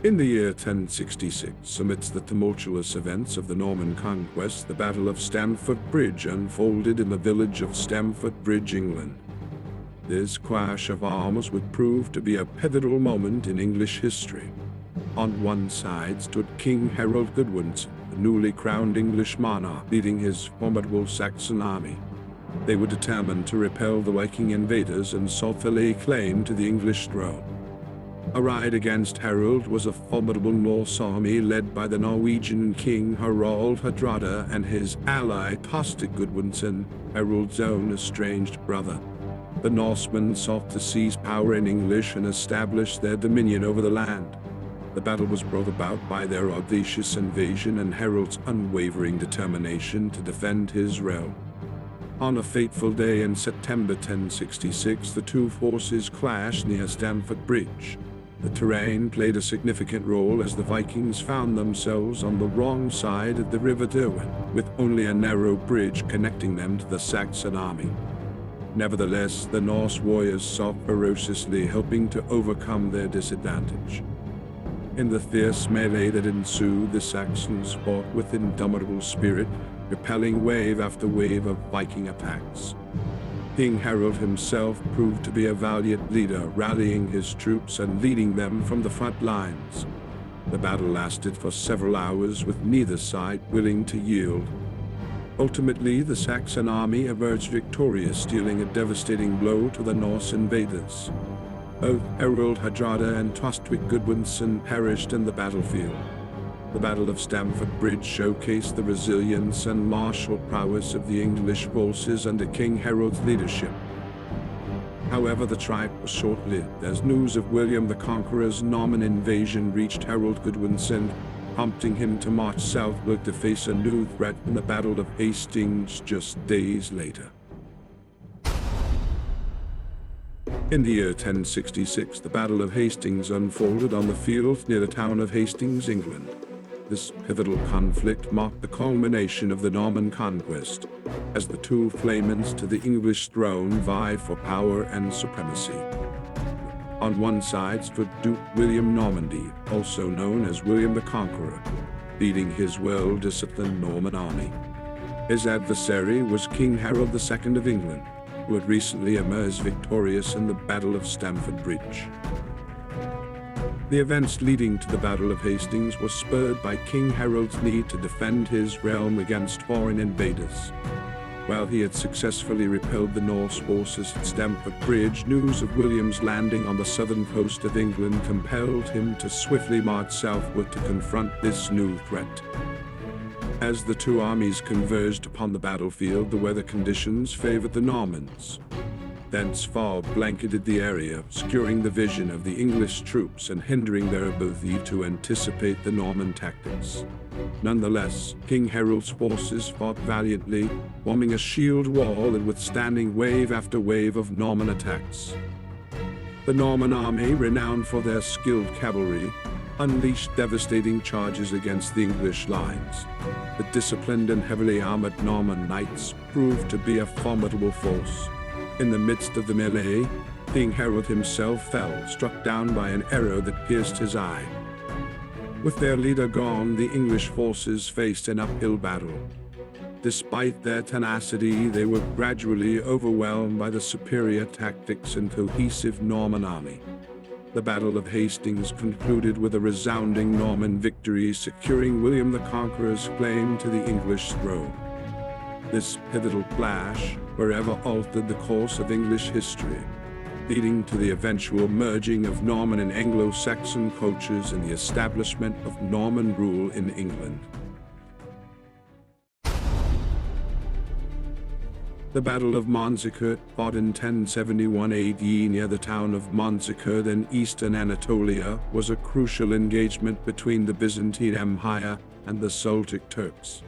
In the year 1066, amidst the tumultuous events of the Norman Conquest, the Battle of Stamford Bridge unfolded in the village of Stamford Bridge, England. This clash of arms would prove to be a pivotal moment in English history. On one side stood King Harold Godwinson, the newly crowned English monarch, leading his formidable Saxon army. They were determined to repel the Viking invaders and sought to lay claim to the English throne. Allied against Harold was a formidable Norse army led by the Norwegian King Harold Godwinson and his ally Godwinson, Harold's own estranged brother. The Norsemen sought to seize power in English and establish their dominion over the land. The battle was brought about by their audacious invasion and Harold's unwavering determination to defend his realm. On a fateful day in September 1066, the two forces clashed near Stamford Bridge. The terrain played a significant role as the Vikings found themselves on the wrong side of the River Derwent, with only a narrow bridge connecting them to the Saxon army. Nevertheless, the Norse warriors fought ferociously, hoping to overcome their disadvantage. In the fierce melee that ensued, the Saxons fought with indomitable spirit, repelling wave after wave of Viking attacks. King Harold himself proved to be a valiant leader, rallying his troops and leading them from the front lines. The battle lasted for several hours, with neither side willing to yield. Ultimately, the Saxon army emerged victorious, dealing a devastating blow to the Norse invaders. Both Harold Godwinson and Godwinson perished in the battlefield. The Battle of Stamford Bridge showcased the resilience and martial prowess of the English forces under King Harold's leadership. However, the triumph was short-lived, as news of William the Conqueror's Norman invasion reached Harold Godwinson, prompting him to march southward to face a new threat in the Battle of Hastings just days later. In the year 1066, the Battle of Hastings unfolded on the field near the town of Hastings, England. This pivotal conflict marked the culmination of the Norman Conquest, as the two claimants to the English throne vied for power and supremacy. On one side stood Duke William of Normandy, also known as William the Conqueror, leading his well-disciplined Norman army. His adversary was King Harold II of England, who had recently emerged victorious in the Battle of Stamford Bridge. The events leading to the Battle of Hastings were spurred by King Harold's need to defend his realm against foreign invaders. While he had successfully repelled the Norse forces at Stamford Bridge, news of William's landing on the southern coast of England compelled him to swiftly march southward to confront this new threat. As the two armies converged upon the battlefield, the weather conditions favored the Normans. Dense fog blanketed the area, obscuring the vision of the English troops and hindering their ability to anticipate the Norman tactics. Nonetheless, King Harold's forces fought valiantly, forming a shield wall and withstanding wave after wave of Norman attacks. The Norman army, renowned for their skilled cavalry, unleashed devastating charges against the English lines. The disciplined and heavily armored Norman knights proved to be a formidable force. In the midst of the melee, King Harold himself fell, struck down by an arrow that pierced his eye. With their leader gone, the English forces faced an uphill battle. Despite their tenacity, they were gradually overwhelmed by the superior tactics and cohesive Norman army. The Battle of Hastings concluded with a resounding Norman victory, securing William the Conqueror's claim to the English throne. This pivotal clash forever altered the course of English history, leading to the eventual merging of Norman and Anglo-Saxon cultures and the establishment of Norman rule in England. The Battle of Manzakur, fought in 1071 AD near the town of Manzakur in eastern Anatolia, was a crucial engagement between the Byzantine Empire and the Seljuk Turks.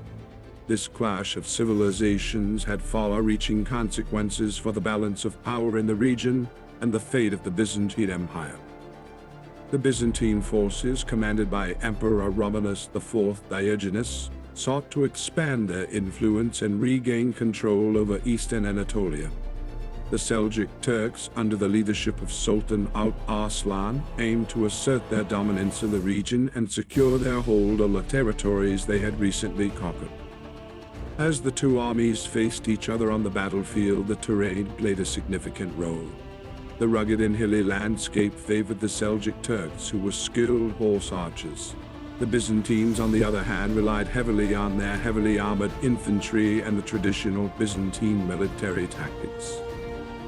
This clash of civilizations had far-reaching consequences for the balance of power in the region and the fate of the Byzantine Empire. The Byzantine forces, commanded by Emperor Romulus IV Diogenes, sought to expand their influence and regain control over eastern Anatolia. The Seljuk Turks, under the leadership of Sultan Alp-Arslan, aimed to assert their dominance in the region and secure their hold on the territories they had recently conquered. As the two armies faced each other on the battlefield, the terrain played a significant role. The rugged and hilly landscape favored the Seljuk Turks, who were skilled horse archers. The Byzantines, on the other hand, relied heavily on their heavily armored infantry and the traditional Byzantine military tactics.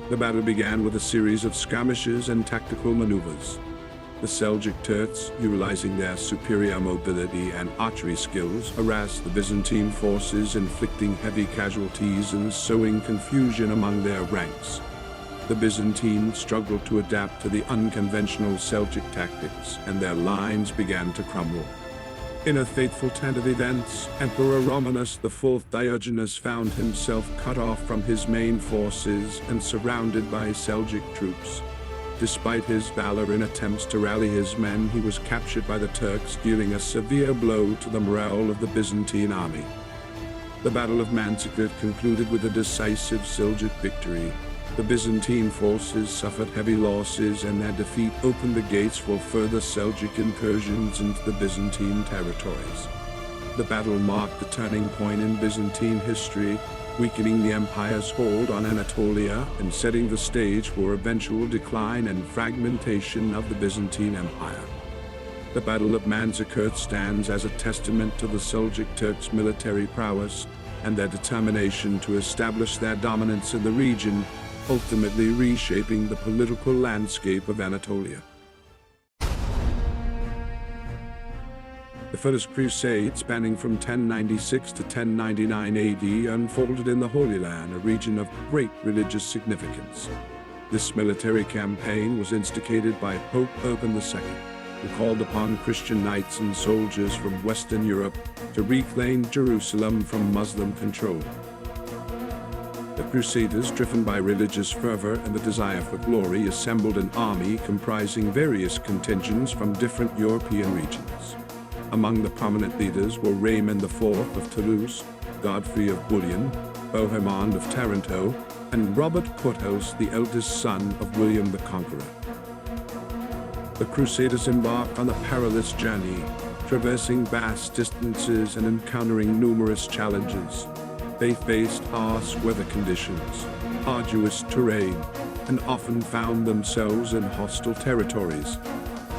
The battle began with a series of skirmishes and tactical maneuvers. The Seljuk Turks, utilizing their superior mobility and archery skills, harassed the Byzantine forces, inflicting heavy casualties and sowing confusion among their ranks. The Byzantines struggled to adapt to the unconventional Seljuk tactics, and their lines began to crumble. In a fateful turn of events, Emperor Romanus IV Diogenes found himself cut off from his main forces and surrounded by Seljuk troops. Despite his valor in attempts to rally his men, he was captured by the Turks, dealing a severe blow to the morale of the Byzantine army. The Battle of Manzakur concluded with a decisive Seljuk victory. The Byzantine forces suffered heavy losses, and their defeat opened the gates for further Seljuk incursions into the Byzantine territories. The battle marked the turning point in Byzantine history, weakening the empire's hold on Anatolia and setting the stage for eventual decline and fragmentation of the Byzantine Empire. The Battle of Manzakur stands as a testament to the Seljuk Turks' military prowess and their determination to establish their dominance in the region, ultimately reshaping the political landscape of Anatolia. The First Crusade, spanning from 1096 to 1099 AD, unfolded in the Holy Land, a region of great religious significance. This military campaign was instigated by Pope Urban II, who called upon Christian knights and soldiers from Western Europe to reclaim Jerusalem from Muslim control. The Crusaders, driven by religious fervor and the desire for glory, assembled an army comprising various contingents from different European regions. Among the prominent leaders were Raymond IV of Toulouse, Godfrey of Bouillon, Bohemond of Taranto, and Robert Curthose, the eldest son of William the Conqueror. The Crusaders embarked on a perilous journey, traversing vast distances and encountering numerous challenges. They faced harsh weather conditions, arduous terrain, and often found themselves in hostile territories.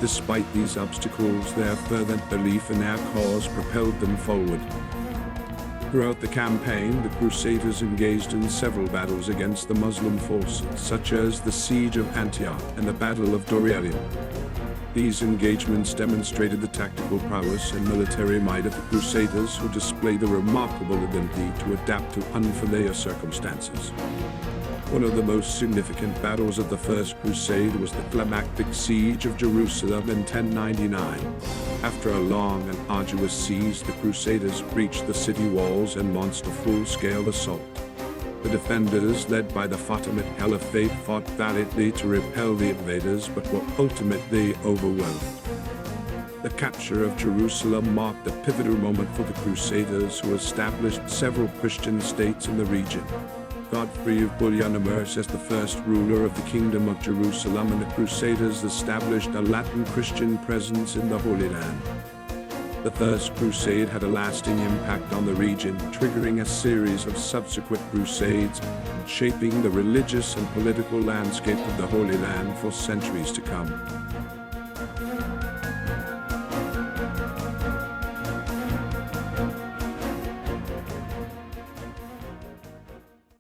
Despite these obstacles, their fervent belief in their cause propelled them forward. Throughout the campaign, the Crusaders engaged in several battles against the Muslim forces, such as the Siege of Antioch and the Battle of Dorylaeum. These engagements demonstrated the tactical prowess and military might of the Crusaders, who displayed a remarkable ability to adapt to unfamiliar circumstances. One of the most significant battles of the First Crusade was the climactic siege of Jerusalem in 1099. After a long and arduous siege, the Crusaders breached the city walls and launched a full-scale assault. The defenders, led by the Fatimid Caliphate, fought valiantly to repel the invaders, but were ultimately overwhelmed. The capture of Jerusalem marked a pivotal moment for the Crusaders, who established several Christian states in the region. Godfrey of Bouillon emerged as the first ruler of the Kingdom of Jerusalem, and the Crusaders established a Latin Christian presence in the Holy Land. The First Crusade had a lasting impact on the region, triggering a series of subsequent crusades and shaping the religious and political landscape of the Holy Land for centuries to come.